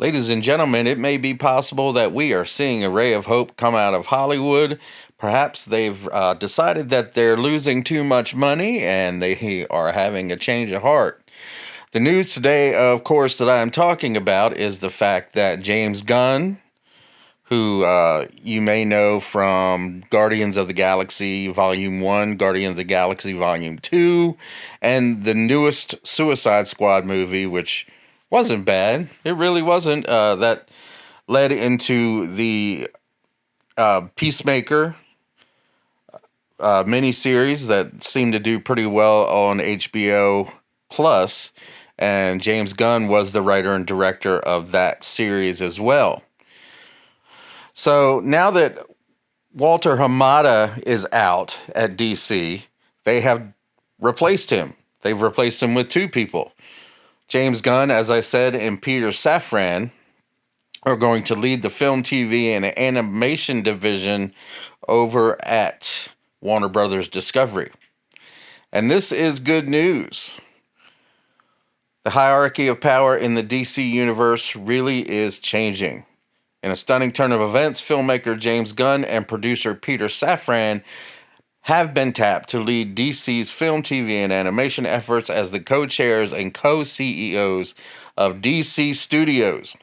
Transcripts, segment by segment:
Ladies and gentlemen, it may be possible that we are seeing a ray of hope come out of Hollywood. Perhaps they've decided that they're losing too much money and they are having a change of heart. The news today, of course, that I am talking about is the fact that James Gunn, who you may know from Guardians of the Galaxy Volume 1, Guardians of the Galaxy Volume 2, and the newest Suicide Squad movie, which wasn't bad. It really wasn't. That led into the Peacemaker miniseries that seemed to do pretty well on HBO Plus, and James Gunn was the writer and director of that series as well. So now that Walter Hamada is out at DC, they have replaced him. They've replaced him with two people. James Gunn, as I said, and Peter Safran are going to lead the film, TV, and animation division over at Warner Brothers Discovery. And this is good news. The hierarchy of power in the DC universe really is changing. In a stunning turn of events, filmmaker James Gunn and producer Peter Safran have been tapped to lead DC's film, TV, and animation efforts as the co-chairs and co-CEOs of DC Studios,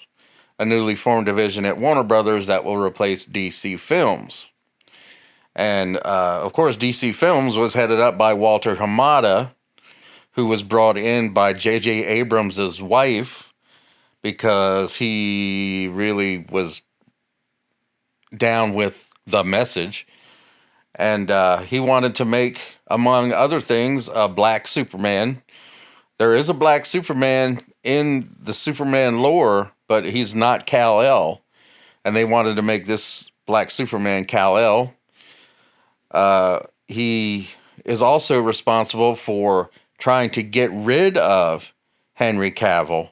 a newly formed division at Warner Brothers that will replace DC Films. And, of course, DC Films was headed up by Walter Hamada, who was brought in by J.J. Abrams' wife, because he really was down with the message. And he wanted to make, among other things, a black Superman. There is a black Superman in the Superman lore, but he's not Kal-El. And they wanted to make this black Superman Kal-El. He is also responsible for trying to get rid of Henry Cavill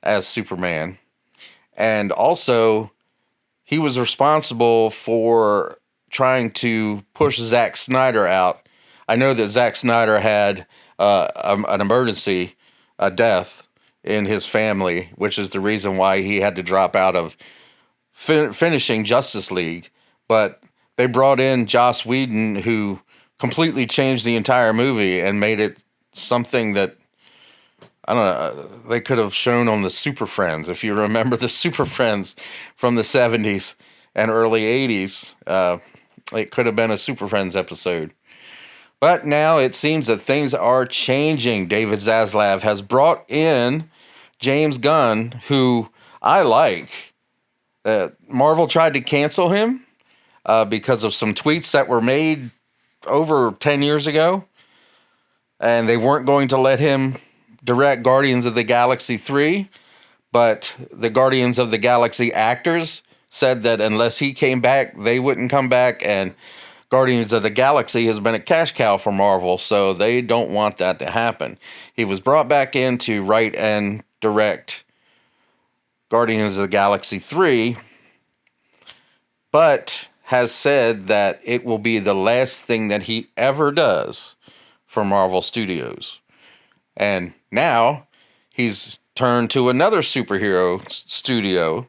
as Superman. And also, he was responsible for trying to push Zack Snyder out. I know that Zack Snyder had an emergency, a death in his family, which is the reason why he had to drop out of finishing Justice League. But they brought in Joss Whedon, who completely changed the entire movie and made it something that, I don't know, they could have shown on the Super Friends. If you remember the Super Friends from the 70s and early 80s, it could have been a Super Friends episode. But now it seems that things are changing. David Zaslav has brought in James Gunn, who I like. Marvel tried to cancel him because of some tweets that were made over 10 years ago. And they weren't going to let him direct Guardians of the Galaxy 3, but the Guardians of the Galaxy actors said that unless he came back, they wouldn't come back, and Guardians of the Galaxy has been a cash cow for Marvel, so they don't want that to happen. He was brought back in to write and direct Guardians of the Galaxy 3, but has said that it will be the last thing that he ever does for Marvel Studios. And now he's turned to another superhero studio,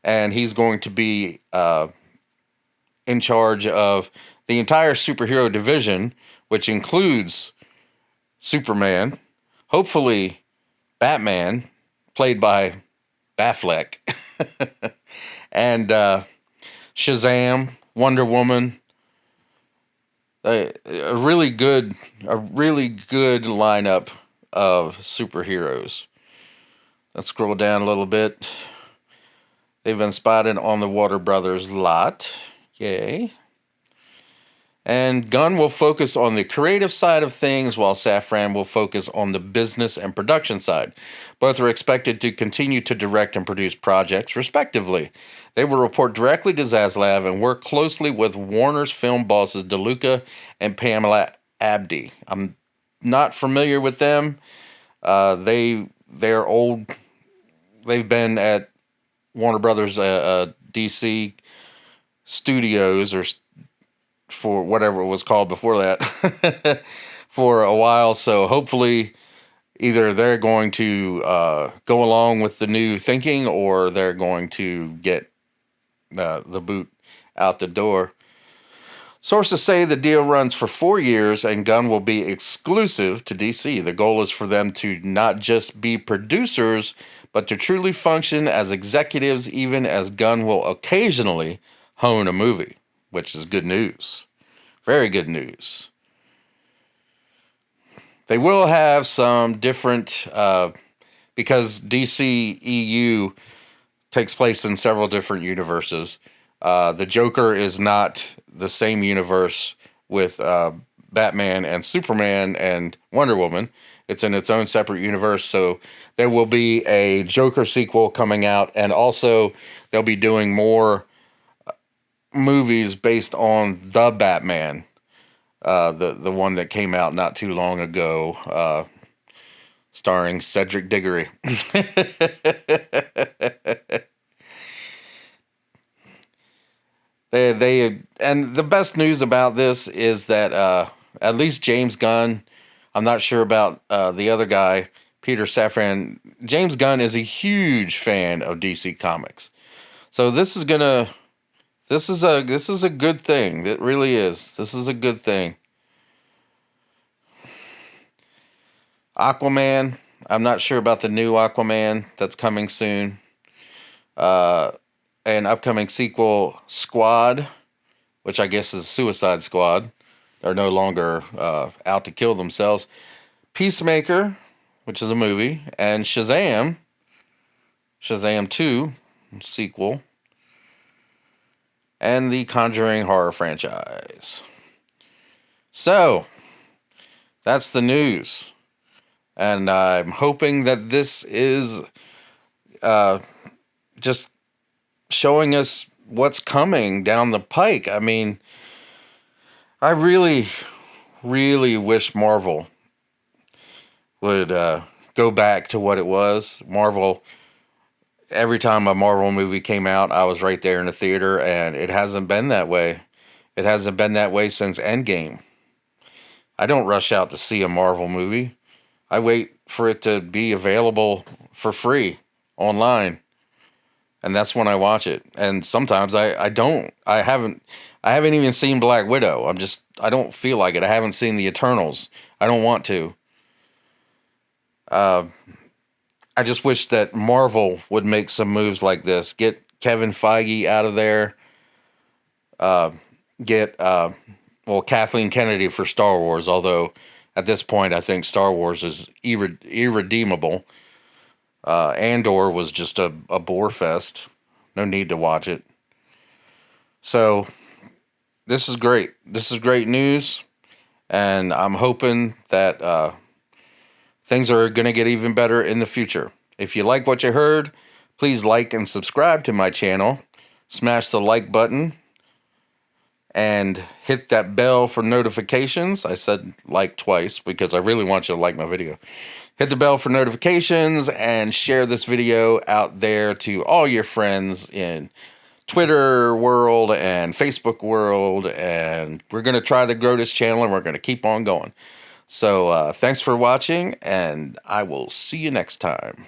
and he's going to be in charge of the entire superhero division, which includes Superman, hopefully Batman, played by Batfleck, and Shazam, Wonder Woman. A really good lineup of superheroes. Let's scroll down a little bit. They've been spotted on the Warner Brothers lot. Yay. And Gunn will focus on the creative side of things, while Safran will focus on the business and production side. Both are expected to continue to direct and produce projects, respectively. They will report directly to Zaslav and work closely with Warner's film bosses DeLuca and Pamela Abdy. I'm not familiar with them. They're old. They've been at Warner Brothers DC Studios, or for whatever it was called before that, for a while. So hopefully either they're going to go along with the new thinking, or they're going to get the boot out the door. Sources say the deal runs for 4 years and Gunn will be exclusive to DC. The goal is for them to not just be producers, but to truly function as executives, even as Gunn will occasionally hone a movie, which is good news. Very good news. They will have some different, because DC EU takes place in several different universes. The Joker is not the same universe with Batman and Superman and Wonder Woman. It's in its own separate universe. So there will be a Joker sequel coming out, and also they'll be doing more movies based on the Batman, the one that came out not too long ago, starring Cedric Diggory. They and the best news about this is that at least James Gunn, I'm not sure about the other guy, Peter Safran. James Gunn is a huge fan of DC Comics, so this is a good thing. It really is. This is a good thing. Aquaman. I'm not sure about the new Aquaman that's coming soon. An upcoming sequel, Squad, which I guess is Suicide Squad. They're no longer out to kill themselves. Peacemaker, which is a movie, and Shazam 2 sequel, and the Conjuring horror franchise. So, that's the news. And I'm hoping that this is just showing us what's coming down the pike. I mean, I really, really wish Marvel would go back to what it was. Marvel, every time a Marvel movie came out, I was right there in the theater, and it hasn't been that way. It hasn't been that way since Endgame. I don't rush out to see a Marvel movie. I wait for it to be available for free online, and that's when I watch it. And sometimes I don't. I haven't even seen Black Widow. I don't feel like it. I haven't seen the Eternals. I don't want to. I just wish that Marvel would make some moves like this. Get Kevin Feige out of there. Get Kathleen Kennedy for Star Wars, although at this point I think Star Wars is irredeemable. Andor was just a bore fest. No need to watch it. So this is great. This is great news, and I'm hoping that things are going to get even better in the future. If you like what you heard, please like and subscribe to my channel. Smash the like button and hit that bell for notifications. I said like twice because I really want you to like my video. Hit the bell for notifications and share this video out there to all your friends in Twitter world and Facebook world. And we're going to try to grow this channel, and we're going to keep on going. So thanks for watching, and I will see you next time.